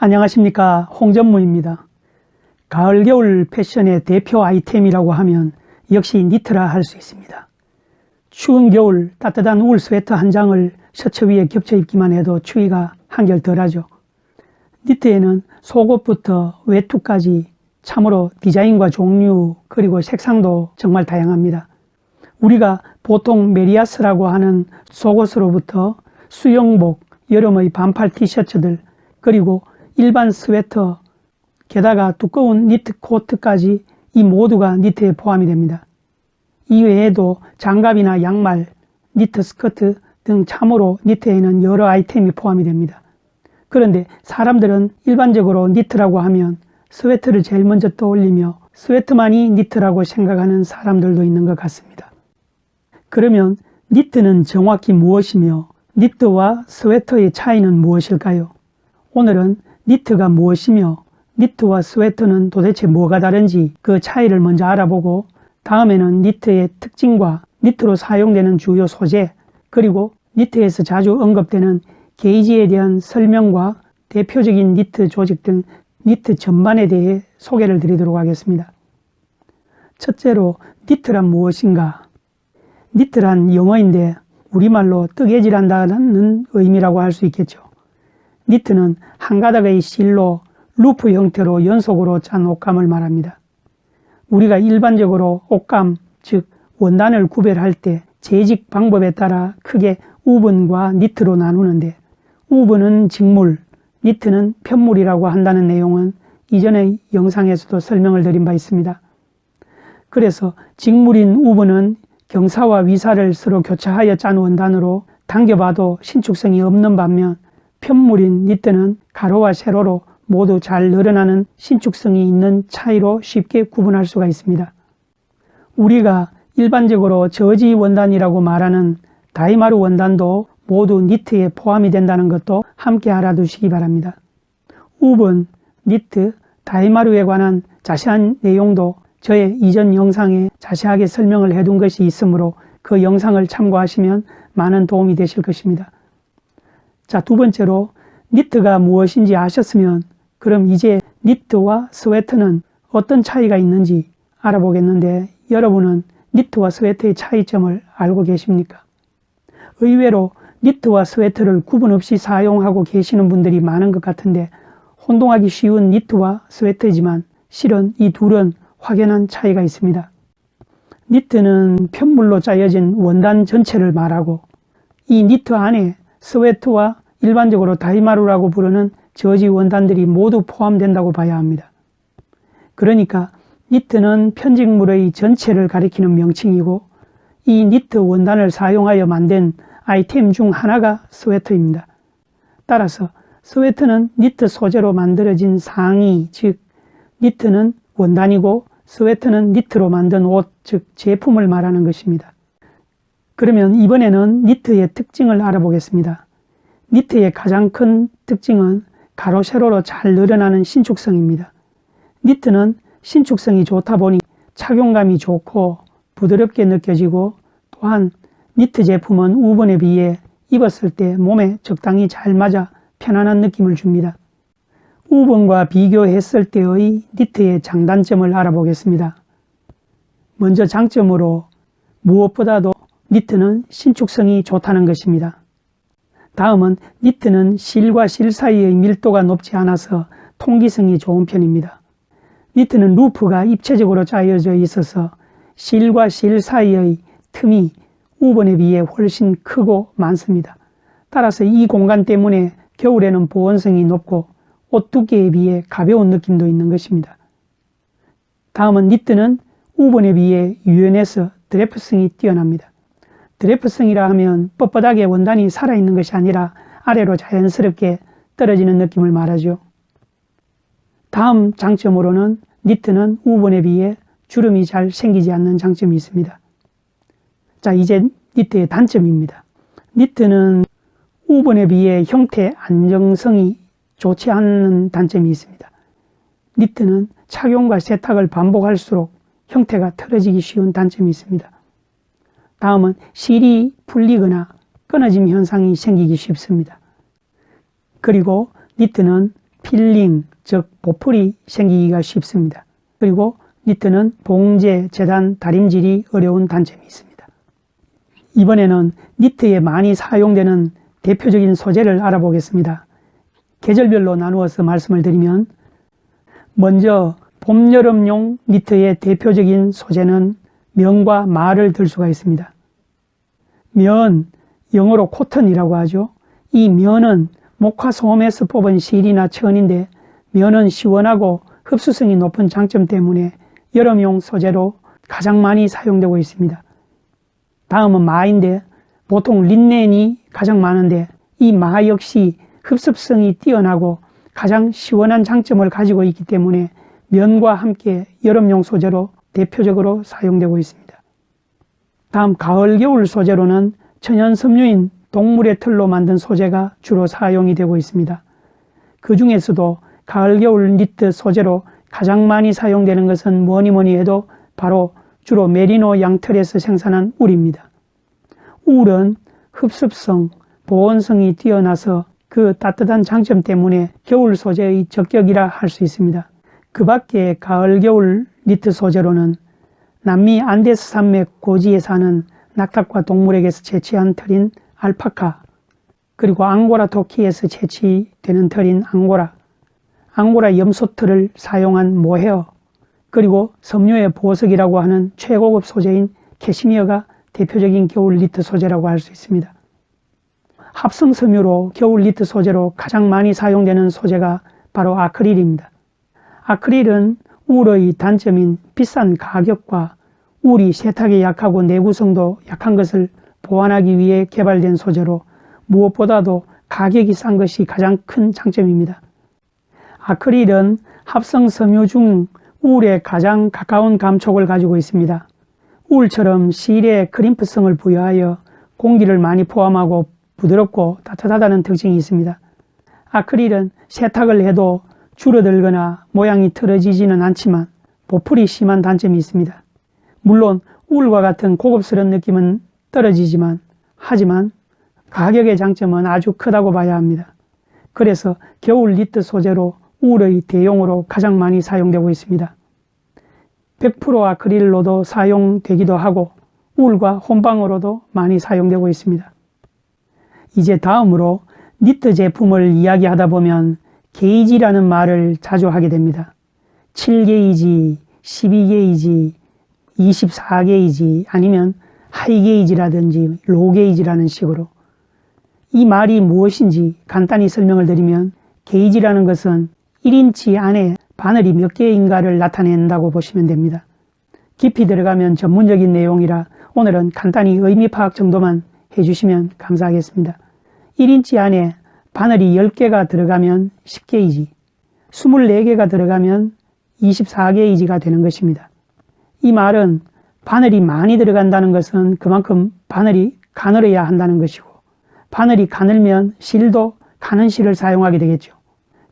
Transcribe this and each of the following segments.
안녕하십니까, 홍전무입니다. 가을 겨울 패션의 대표 아이템이라고 하면 역시 니트라 할 수 있습니다. 추운 겨울 따뜻한 울 스웨터 한 장을 셔츠 위에 겹쳐 입기만 해도 추위가 한결 덜하죠. 니트에는 속옷부터 외투까지 참으로 디자인과 종류 그리고 색상도 정말 다양합니다. 우리가 보통 메리아스라고 하는 속옷으로부터 수영복, 여름의 반팔 티셔츠들, 그리고 일반 스웨터, 게다가 두꺼운 니트 코트까지 이 모두가 니트에 포함이 됩니다. 이외에도 장갑이나 양말, 니트 스커트 등 참으로 니트에는 여러 아이템이 포함이 됩니다. 그런데 사람들은 일반적으로 니트라고 하면 스웨터를 제일 먼저 떠올리며 스웨터만이 니트라고 생각하는 사람들도 있는 것 같습니다. 그러면 니트는 정확히 무엇이며 니트와 스웨터의 차이는 무엇일까요? 오늘은 니트가 무엇이며 니트와 스웨터는 도대체 뭐가 다른지 그 차이를 먼저 알아보고, 다음에는 니트의 특징과 니트로 사용되는 주요 소재, 그리고 니트에서 자주 언급되는 게이지에 대한 설명과 대표적인 니트 조직 등 니트 전반에 대해 소개를 드리도록 하겠습니다. 첫째로 니트란 무엇인가? 니트란 영어인데 우리말로 뜨개질한다는 의미라고 할 수 있겠죠. 니트는 한 가닥의 실로 루프 형태로 연속으로 짠 옷감을 말합니다. 우리가 일반적으로 옷감, 즉 원단을 구별할 때 재직 방법에 따라 크게 우분과 니트로 나누는데, 우분은 직물, 니트는 편물이라고 한다는 내용은 이전의 영상에서도 설명을 드린 바 있습니다. 그래서 직물인 우분은 경사와 위사를 서로 교차하여 짠 원단으로 당겨봐도 신축성이 없는 반면, 편물인 니트는 가로와 세로로 모두 잘 늘어나는 신축성이 있는 차이로 쉽게 구분할 수가 있습니다. 우리가 일반적으로 저지 원단이라고 말하는 다이마루 원단도 모두 니트에 포함이 된다는 것도 함께 알아두시기 바랍니다. 우분, 니트, 다이마루에 관한 자세한 내용도 저의 이전 영상에 자세하게 설명을 해둔 것이 있으므로 그 영상을 참고하시면 많은 도움이 되실 것입니다. 자, 두 번째로 니트가 무엇인지 아셨으면 그럼 이제 니트와 스웨터는 어떤 차이가 있는지 알아보겠는데, 여러분은 니트와 스웨터의 차이점을 알고 계십니까? 의외로 니트와 스웨터를 구분 없이 사용하고 계시는 분들이 많은 것 같은데, 혼동하기 쉬운 니트와 스웨터이지만 실은 이 둘은 확연한 차이가 있습니다. 니트는 편물로 짜여진 원단 전체를 말하고, 이 니트 안에 스웨터와 일반적으로 다이마루라고 부르는 저지 원단들이 모두 포함된다고 봐야 합니다. 그러니까 니트는 편직물의 전체를 가리키는 명칭이고, 이 니트 원단을 사용하여 만든 아이템 중 하나가 스웨터입니다. 따라서 스웨터는 니트 소재로 만들어진 상의, 즉 니트는 원단이고 스웨터는 니트로 만든 옷, 즉 제품을 말하는 것입니다. 그러면 이번에는 니트의 특징을 알아보겠습니다. 니트의 가장 큰 특징은 가로 세로로 잘 늘어나는 신축성입니다. 니트는 신축성이 좋다 보니 착용감이 좋고 부드럽게 느껴지고, 또한 니트 제품은 우분에 비해 입었을 때 몸에 적당히 잘 맞아 편안한 느낌을 줍니다. 우분과 비교했을 때의 니트의 장단점을 알아보겠습니다. 먼저 장점으로 무엇보다도 니트는 신축성이 좋다는 것입니다. 다음은 니트는 실과 실 사이의 밀도가 높지 않아서 통기성이 좋은 편입니다. 니트는 루프가 입체적으로 짜여져 있어서 실과 실 사이의 틈이 우분에 비해 훨씬 크고 많습니다. 따라서 이 공간 때문에 겨울에는 보온성이 높고 옷 두께에 비해 가벼운 느낌도 있는 것입니다. 다음은 니트는 우분에 비해 유연해서 드래프성이 뛰어납니다. 드래프성이라 하면 뻣뻣하게 원단이 살아있는 것이 아니라 아래로 자연스럽게 떨어지는 느낌을 말하죠. 다음 장점으로는 니트는 우분에 비해 주름이 잘 생기지 않는 장점이 있습니다. 자, 이제 니트의 단점입니다. 니트는 우분에 비해 형태 안정성이 좋지 않은 단점이 있습니다. 니트는 착용과 세탁을 반복할수록 형태가 틀어지기 쉬운 단점이 있습니다. 다음은 실이 풀리거나 끊어짐 현상이 생기기 쉽습니다. 그리고 니트는 필링, 즉 보풀이 생기기가 쉽습니다. 그리고 니트는 봉제, 재단, 다림질이 어려운 단점이 있습니다. 이번에는 니트에 많이 사용되는 대표적인 소재를 알아보겠습니다. 계절별로 나누어서 말씀을 드리면, 먼저 봄, 여름용 니트의 대표적인 소재는 면과 말을 들 수가 있습니다. 면, 영어로 코튼이라고 하죠. 이 면은 목화솜에서 뽑은 실이나 천인데, 면은 시원하고 흡수성이 높은 장점 때문에 여름용 소재로 가장 많이 사용되고 있습니다. 다음은 마인데, 보통 린넨이 가장 많은데 이 마 역시 흡습성이 뛰어나고 가장 시원한 장점을 가지고 있기 때문에 면과 함께 여름용 소재로 대표적으로 사용되고 있습니다. 다음 가을, 겨울 소재로는 천연 섬유인 동물의 털로 만든 소재가 주로 사용이 되고 있습니다. 그 중에서도 가을, 겨울 니트 소재로 가장 많이 사용되는 것은 뭐니 해도 바로 주로 메리노 양털에서 생산한 울입니다. 울은 흡습성, 보온성이 뛰어나서 그 따뜻한 장점 때문에 겨울 소재의 적격이라 할 수 있습니다. 그 밖에 가을, 겨울 니트 소재로는 남미 안데스 산맥 고지에 사는 낙탑과 동물에게서 채취한 털인 알파카, 그리고 앙고라 토끼에서 채취되는 털인 앙고라 염소털을 사용한 모헤어, 그리고 섬유의 보석이라고 하는 최고급 소재인 캐시미어가 대표적인 겨울 니트 소재라고 할 수 있습니다. 합성 섬유로 겨울 니트 소재로 가장 많이 사용되는 소재가 바로 아크릴입니다. 아크릴은 울의 단점인 비싼 가격과 울이 세탁에 약하고 내구성도 약한 것을 보완하기 위해 개발된 소재로 무엇보다도 가격이 싼 것이 가장 큰 장점입니다. 아크릴은 합성 섬유 중 울에 가장 가까운 감촉을 가지고 있습니다. 울처럼 실에 크림프성을 부여하여 공기를 많이 포함하고 부드럽고 따뜻하다는 특징이 있습니다. 아크릴은 세탁을 해도 줄어들거나 모양이 틀어지지는 않지만 보풀이 심한 단점이 있습니다. 물론 울과 같은 고급스러운 느낌은 떨어지지만 하지만 가격의 장점은 아주 크다고 봐야 합니다. 그래서 겨울 니트 소재로 울의 대용으로 가장 많이 사용되고 있습니다. 100% 아크릴로도 사용되기도 하고 울과 혼방으로도 많이 사용되고 있습니다. 이제 다음으로 니트 제품을 이야기하다 보면 게이지라는 말을 자주 하게 됩니다. 7게이지, 12게이지, 24게이지 아니면 하이게이지라든지 로게이지라는 식으로 이 말이 무엇인지 간단히 설명을 드리면 게이지라는 것은 1인치 안에 바늘이 몇 개인가를 나타낸다고 보시면 됩니다. 깊이 들어가면 전문적인 내용이라 오늘은 간단히 의미 파악 정도만 해주시면 감사하겠습니다. 1인치 안에 바늘이 10개가 들어가면 10게이지, 24개가 들어가면 24게이지가 되는 것입니다. 이 말은 바늘이 많이 들어간다는 것은 그만큼 바늘이 가늘어야 한다는 것이고 바늘이 가늘면 실도 가는 실을 사용하게 되겠죠.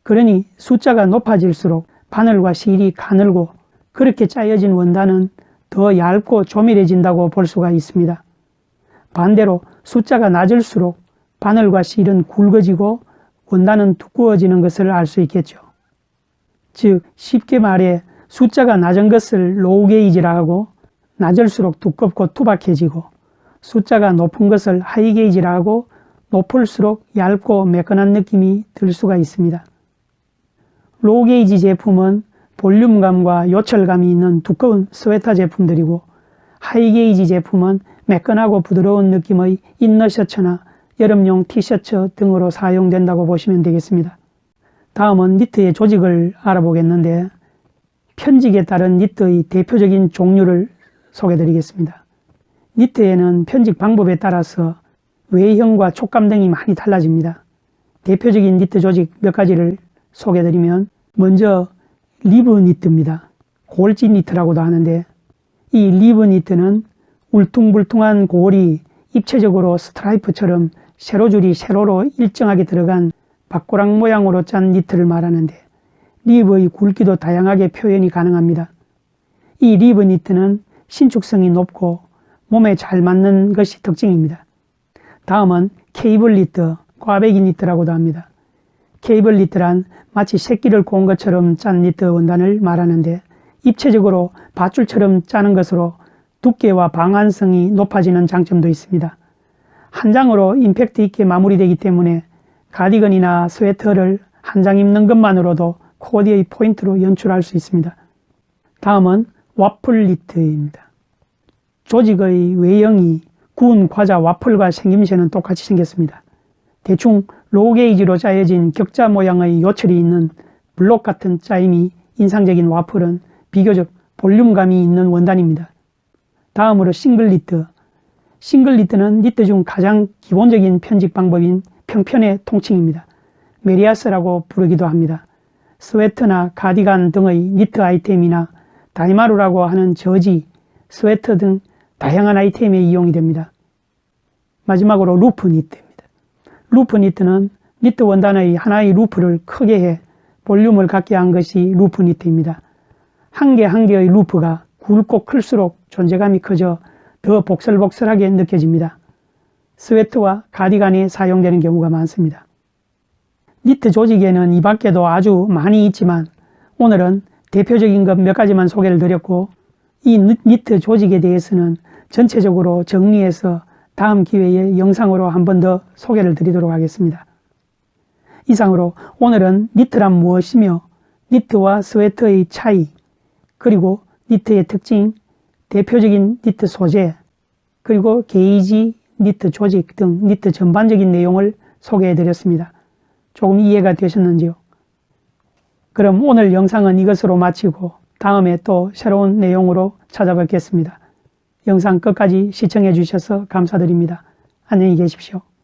그러니 숫자가 높아질수록 바늘과 실이 가늘고 그렇게 짜여진 원단은 더 얇고 조밀해진다고 볼 수가 있습니다. 반대로 숫자가 낮을수록 바늘과 실은 굵어지고 원단은 두꺼워지는 것을 알 수 있겠죠. 즉 쉽게 말해 숫자가 낮은 것을 로우 게이지라 하고 낮을수록 두껍고 투박해지고 숫자가 높은 것을 하이 게이지라 하고 높을수록 얇고 매끈한 느낌이 들 수가 있습니다. 로우 게이지 제품은 볼륨감과 요철감이 있는 두꺼운 스웨터 제품들이고 하이 게이지 제품은 매끈하고 부드러운 느낌의 이너 셔츠나 여름용 티셔츠 등으로 사용된다고 보시면 되겠습니다. 다음은 니트의 조직을 알아보겠는데 편직에 따른 니트의 대표적인 종류를 소개드리겠습니다. 니트에는 편직 방법에 따라서 외형과 촉감 등이 많이 달라집니다. 대표적인 니트 조직 몇 가지를 소개드리면 먼저 리브 니트입니다. 골지 니트라고도 하는데 이 리브 니트는 울퉁불퉁한 골이 입체적으로 스트라이프처럼 세로줄이 세로로 일정하게 들어간 박고랑 모양으로 짠 니트를 말하는데 리브의 굵기도 다양하게 표현이 가능합니다. 이 리브 니트는 신축성이 높고 몸에 잘 맞는 것이 특징입니다. 다음은 케이블 니트, 꽈배기 니트라고도 합니다. 케이블 니트란 마치 새끼를 고운 것처럼 짠 니트 원단을 말하는데 입체적으로 밧줄처럼 짜는 것으로 두께와 방한성이 높아지는 장점도 있습니다. 한 장으로 임팩트 있게 마무리되기 때문에 가디건이나 스웨터를 한 장 입는 것만으로도 코디의 포인트로 연출할 수 있습니다. 다음은 와플 니트입니다. 조직의 외형이 구운 과자 와플과 생김새는 똑같이 생겼습니다. 대충 로게이지로 짜여진 격자 모양의 요철이 있는 블록 같은 짜임이 인상적인 와플은 비교적 볼륨감이 있는 원단입니다. 다음으로 싱글 니트. 싱글 니트는 니트 중 가장 기본적인 편집 방법인 평편의 통칭입니다. 메리아스라고 부르기도 합니다. 스웨터나 가디건 등의 니트 아이템이나 다이마루라고 하는 저지, 스웨터 등 다양한 아이템에 이용이 됩니다. 마지막으로 루프 니트입니다. 루프 니트는 니트 원단의 하나의 루프를 크게 해 볼륨을 갖게 한 것이 루프 니트입니다. 한 개 한 개의 루프가 굵고 클수록 존재감이 커져 더 복슬복슬하게 느껴집니다. 스웨터와 가디건에 사용되는 경우가 많습니다. 니트 조직에는 이 밖에도 아주 많이 있지만 오늘은 대표적인 것 몇 가지만 소개를 드렸고 이 니트 조직에 대해서는 전체적으로 정리해서 다음 기회에 영상으로 한 번 더 소개를 드리도록 하겠습니다. 이상으로 오늘은 니트란 무엇이며 니트와 스웨터의 차이, 그리고 니트의 특징, 대표적인 니트 소재, 그리고 게이지, 니트 조직 등 니트 전반적인 내용을 소개해 드렸습니다. 조금 이해가 되셨는지요? 그럼 오늘 영상은 이것으로 마치고 다음에 또 새로운 내용으로 찾아뵙겠습니다. 영상 끝까지 시청해 주셔서 감사드립니다. 안녕히 계십시오.